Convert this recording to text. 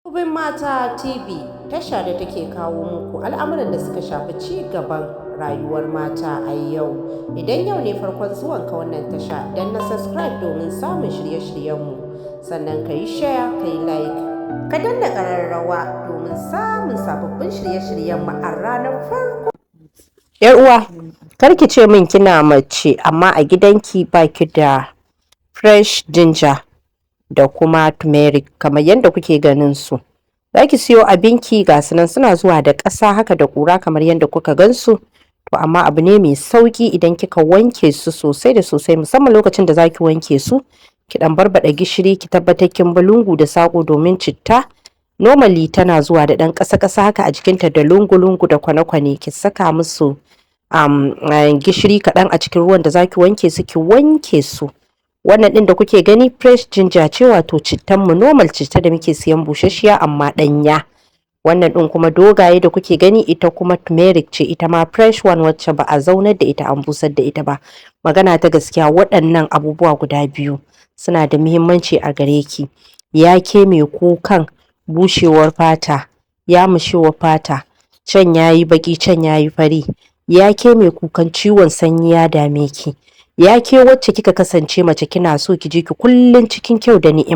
Kubin Mata TV tasha da take kawo muku al'amuran da suka shafi ci gaban rayuwar mata a yau. Idan yau ne farkon zuwanka wannan tasha, dan na subscribe domin samun shirye-shiryenmu. Sannan ka yi share, ka yi like, ka danna ƙararrawa domin samun sababbin shirye-shiryenmu a ranar farko. Yar uwa, kar ki ce min kina mace amma a gidanki baki da fresh ginger da kuma turmeric kamar yadda kuke ganin su. Za ki siyo abinki ga su nan suna zuwa da ƙasa haka da ƙura kamar yadda kuka gansu. To amma abu ne mai sauki idan kika wanke su sosai da sosai, musamman lokacin da za ki wanke su, ki dan barbaɗa gishiri, ki tabbatar kin bi lungu da saƙo domin citta normally tana zuwa da ɗan ƙasa-ƙasa haka a jikinta da lungu-lungu da kwane-kwane. Ki saka musu gishiri kaɗan a cikin ruwan da za ki wanke su, ki wanke su. Wannan ɗin da kuke gani fresh ginger ce, wato cittan mu normal citta da muke siyan busasshiya amma ɗanya. Wannan ɗin kuma dogaye da kuke gani ita kuma turmeric ce, ita ma fresh one wacce ba a zaunar da ita an busar da ita ba. Magana ta gaskiya waɗannan abubuwa guda biyu suna da muhimmanci a gare ki. Ya ke mai kukan bushewar fata, ya mushewar fata, can yayi baki can yayi fari. Ya ke mai kukan ciwon sanyi ya dame ki. Ya ke wacce kika kasance mace kina so ki je ki kullun cikin kyau da ni'ima.